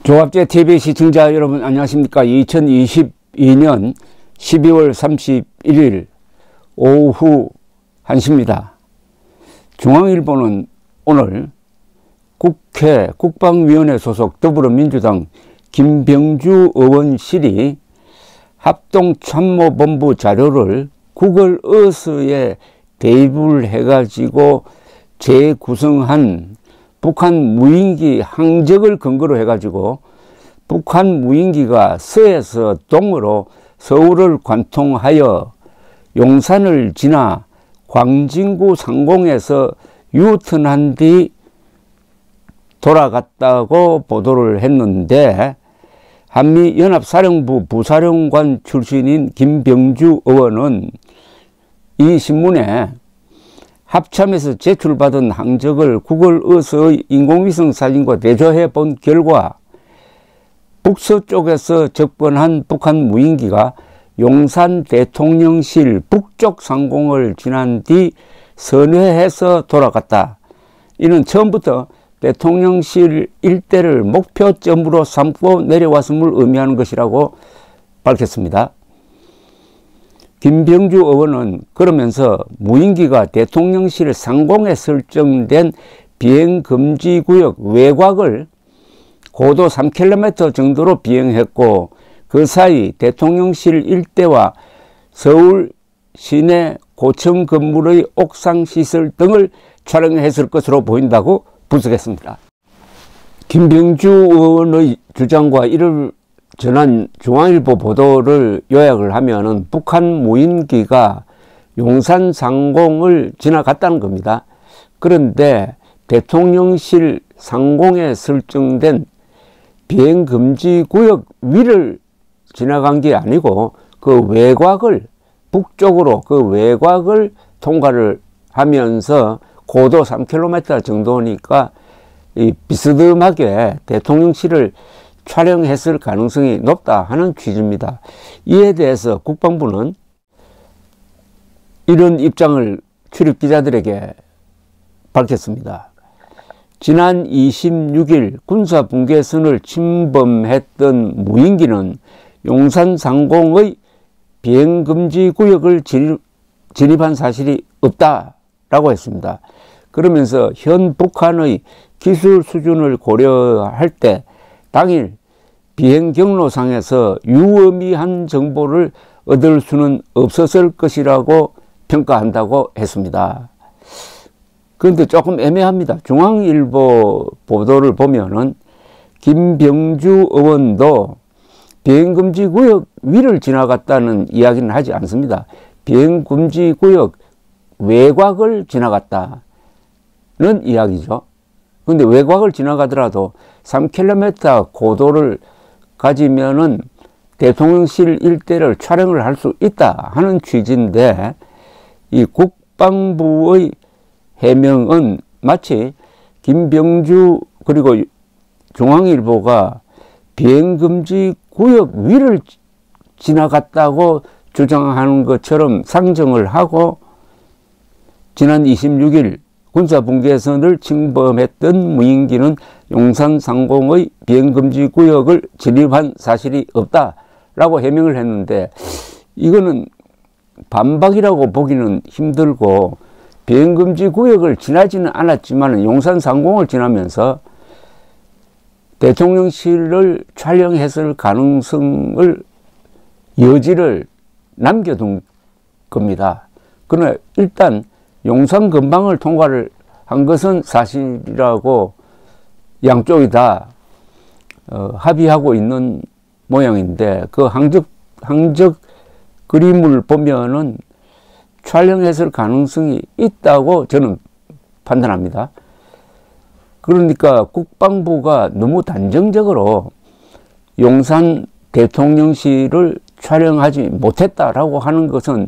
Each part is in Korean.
조갑제 TV 시청자 여러분 안녕하십니까. 2022년 12월 31일 오후 1시입니다. 중앙일보는 오늘 국회 국방위원회 소속 더불어민주당 김병주 의원실이 합동참모본부 자료를 구글 어스에 대입을 해가지고 재구성한 북한 무인기 항적을 근거로 해가지고 북한 무인기가 서에서 동으로 서울을 관통하여 용산을 지나 광진구 상공에서 유턴한 뒤 돌아갔다고 보도를 했는데, 한미연합사령부 부사령관 출신인 김병주 의원은 이 신문에 합참에서 제출받은 항적을 구글 어스의 인공위성 사진과 대조해 본 결과 북서쪽에서 접근한 북한 무인기가 용산 대통령실 북쪽 상공을 지난 뒤 선회해서 돌아갔다. 이는 처음부터 대통령실 일대를 목표점으로 삼고 내려왔음을 의미하는 것이라고 밝혔습니다. 김병주 의원은 그러면서 무인기가 대통령실 상공에 설정된 비행금지구역 외곽을 고도 3km 정도로 비행했고, 그 사이 대통령실 일대와 서울 시내 고층 건물의 옥상시설 등을 촬영했을 것으로 보인다고 분석했습니다. 김병주 의원의 주장과 이를 전한 중앙일보 보도를 요약을 하면은 북한 무인기가 용산 상공을 지나갔다는 겁니다. 그런데 대통령실 상공에 설정된 비행금지 구역 위를 지나간 게 아니고 그 외곽을 북쪽으로 그 외곽을 통과를 하면서 고도 3km 정도니까 이 비스듬하게 대통령실을 촬영했을 가능성이 높다 하는 취지입니다. 이에 대해서 국방부는 이런 입장을 출입 기자들에게 밝혔습니다. 지난 26일 군사분계선을 침범했던 무인기는 용산 상공의 비행금지 구역을 진입한 사실이 없다라고 했습니다. 그러면서 현 북한의 기술 수준을 고려할 때 당일 비행 경로상에서 유의미한 정보를 얻을 수는 없었을 것이라고 평가한다고 했습니다. 그런데 조금 애매합니다. 중앙일보 보도를 보면은 김병주 의원도 비행금지 구역 위를 지나갔다는 이야기는 하지 않습니다. 비행금지 구역 외곽을 지나갔다는 이야기죠. 그런데 외곽을 지나가더라도 3km 고도를 가지면은 대통령실 일대를 촬영을 할 수 있다 하는 취지인데, 이 국방부의 해명은 마치 김병주 그리고 중앙일보가 비행금지 구역 위를 지나갔다고 주장하는 것처럼 상정을 하고, 지난 26일 군사분계선을 침범했던 무인기는 용산 상공의 비행금지 구역을 진입한 사실이 없다라고 해명을 했는데, 이거는 반박이라고 보기는 힘들고, 비행금지 구역을 지나지는 않았지만 용산 상공을 지나면서 대통령실을 촬영했을 가능성을 여지를 남겨둔 겁니다. 그러나 일단 용산 근방을 통과를 한 것은 사실이라고 양쪽이 다 합의하고 있는 모양인데, 그 항적 그림을 보면은 촬영했을 가능성이 있다고 저는 판단합니다. 그러니까 국방부가 너무 단정적으로 용산 대통령실을 촬영하지 못했다라고 하는 것은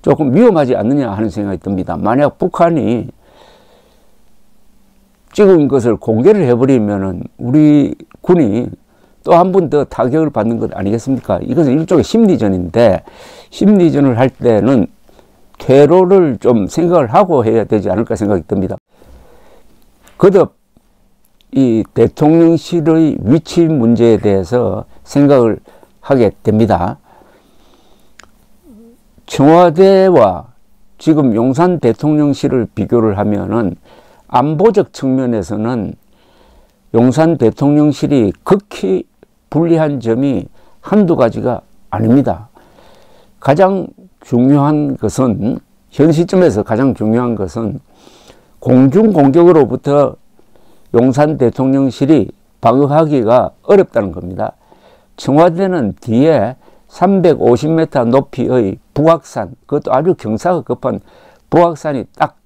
조금 위험하지 않느냐 하는 생각이 듭니다. 만약 북한이 찍은 것을 공개를 해버리면은 우리 군이 또 한 번 더 타격을 받는 것 아니겠습니까? 이것은 일종의 심리전인데, 심리전을 할 때는 퇴로를 좀 생각을 하고 해야 되지 않을까 생각이 듭니다. 거듭 이 대통령실의 위치 문제에 대해서 생각을 하게 됩니다. 청와대와 지금 용산 대통령실을 비교를 하면은 안보적 측면에서는 용산 대통령실이 극히 불리한 점이 한두 가지가 아닙니다. 가장 중요한 것은, 현 시점에서 가장 중요한 것은 공중 공격으로부터 용산 대통령실이 방어하기가 어렵다는 겁니다. 청와대는 뒤에 350m 높이의 북악산, 그것도 아주 경사가 급한 북악산이 딱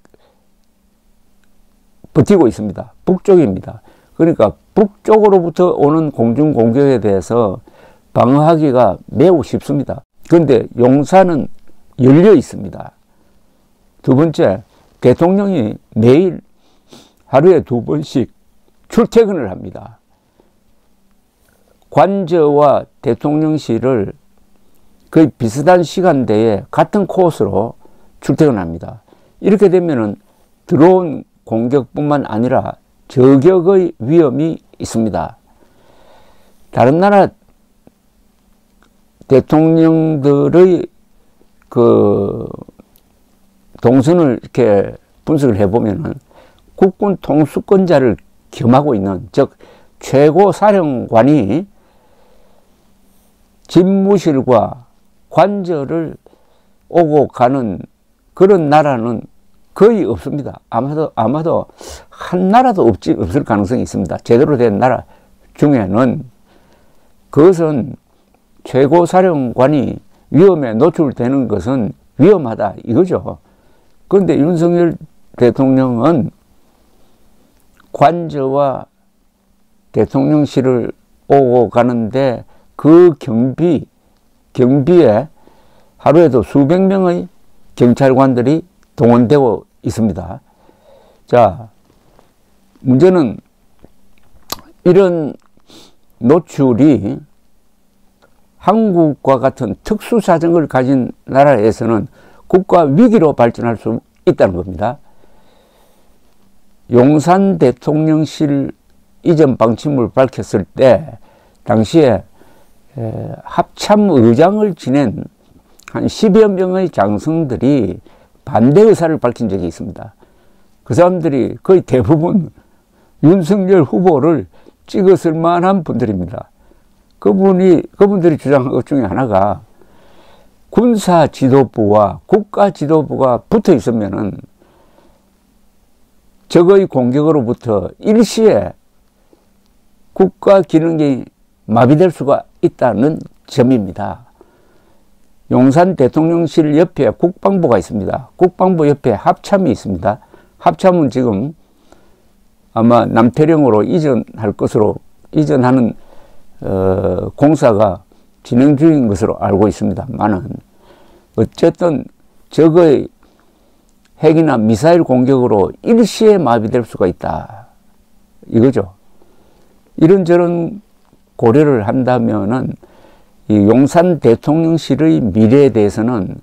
버티고 있습니다. 북쪽입니다. 그러니까 북쪽으로부터 오는 공중 공격에 대해서 방어하기가 매우 쉽습니다. 그런데 용산은 열려 있습니다. 두 번째, 대통령이 매일 하루에 2번씩 출퇴근을 합니다. 관저와 대통령실을 거의 비슷한 시간대에 같은 코스로 출퇴근합니다. 이렇게 되면은 드론 공격뿐만 아니라 저격의 위험이 있습니다. 다른 나라 대통령들의 그 동선을 이렇게 분석을 해보면은 국군 통수권자를 겸하고 있는, 즉 최고 사령관이 집무실과 관저를 오고 가는 그런 나라는 거의 없습니다. 아마도 한 나라도 없을 가능성이 있습니다. 제대로 된 나라 중에는. 그것은 최고 사령관이 위험에 노출되는 것은 위험하다 이거죠. 그런데 윤석열 대통령은 관저와 대통령실을 오고 가는데 그 경비에 하루에도 수백 명의 경찰관들이 동원되고 있습니다. 자, 문제는 이런 노출이 한국과 같은 특수사정을 가진 나라에서는 국가 위기로 발전할 수 있다는 겁니다. 용산 대통령실 이전 방침을 밝혔을 때 당시에 합참의장을 지낸 한 10여 명의 장성들이 반대 의사를 밝힌 적이 있습니다. 그 사람들이 거의 대부분 윤석열 후보를 찍었을 만한 분들입니다. 그분들이 주장한 것 중에 하나가 군사 지도부와 국가 지도부가 붙어 있으면은 적의 공격으로부터 일시에 국가 기능이 마비될 수가 있다는 점입니다. 용산 대통령실 옆에 국방부가 있습니다. 국방부 옆에 합참이 있습니다. 합참은 지금 아마 남태령으로 이전하는 공사가 진행 중인 것으로 알고 있습니다만은 어쨌든 적의 핵이나 미사일 공격으로 일시에 마비될 수가 있다 이거죠. 이런저런 고려를 한다면은 이 용산 대통령실의 미래에 대해서는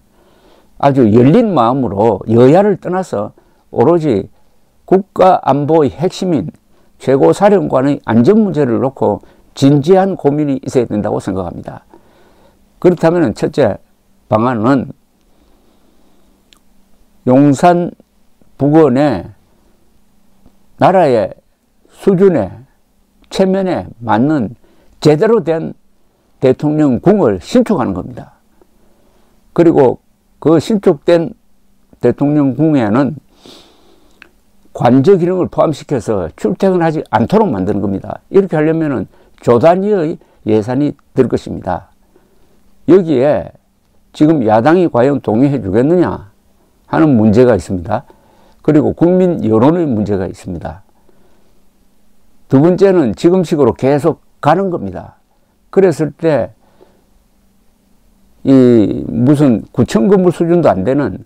아주 열린 마음으로 여야를 떠나서 오로지 국가 안보의 핵심인 최고사령관의 안전 문제를 놓고 진지한 고민이 있어야 된다고 생각합니다. 그렇다면 첫째 방안은 용산 북원에 나라의 수준에 체면에 맞는 제대로 된 대통령궁을 신축하는 겁니다. 그리고 그 신축된 대통령궁에는 관저 기능을 포함시켜서 출퇴근하지 않도록 만드는 겁니다. 이렇게 하려면 조 단위의 예산이 들 것입니다. 여기에 지금 야당이 과연 동의해 주겠느냐 하는 문제가 있습니다. 그리고 국민 여론의 문제가 있습니다. 두 번째는 지금식으로 계속 가는 겁니다. 그랬을 때 이 무슨 구청 건물 수준도 안 되는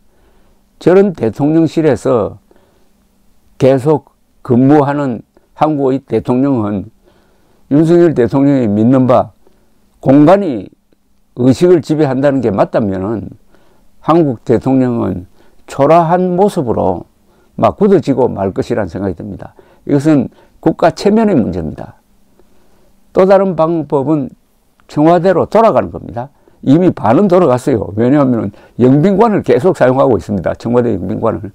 저런 대통령실에서 계속 근무하는 한국의 대통령은 윤석열 대통령이 믿는 바 공간이 의식을 지배한다는 게 맞다면 한국 대통령은 초라한 모습으로 막 굳어지고 말 것이라는 생각이 듭니다. 이것은 국가 체면의 문제입니다. 또 다른 방법은 청와대로 돌아가는 겁니다. 이미 반은 돌아갔어요. 왜냐하면 영빈관을 계속 사용하고 있습니다. 청와대 영빈관을.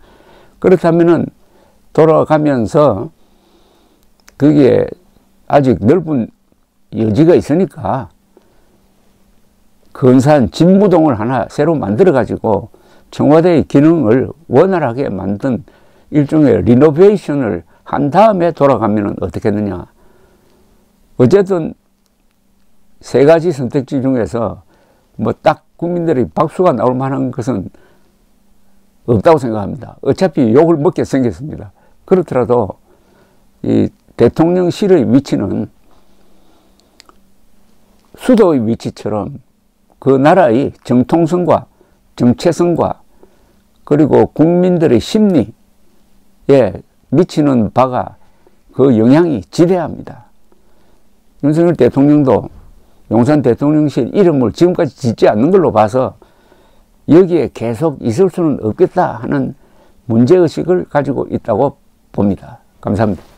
그렇다면은 돌아가면서 거기에 아직 넓은 여지가 있으니까 근사한 집무동을 하나 새로 만들어 가지고 청와대의 기능을 원활하게 만든 일종의 리노베이션을 한 다음에 돌아가면 어떻겠느냐. 어쨌든 세 가지 선택지 중에서 뭐 딱 국민들의 박수가 나올 만한 것은 없다고 생각합니다. 어차피 욕을 먹게 생겼습니다. 그렇더라도 이 대통령실의 위치는 수도의 위치처럼 그 나라의 정통성과 정체성과 그리고 국민들의 심리에 미치는 바가 그 영향이 지대합니다. 윤석열 대통령도 용산 대통령실 이름을 지금까지 짓지 않는 걸로 봐서 여기에 계속 있을 수는 없겠다 하는 문제의식을 가지고 있다고 봅니다. 감사합니다.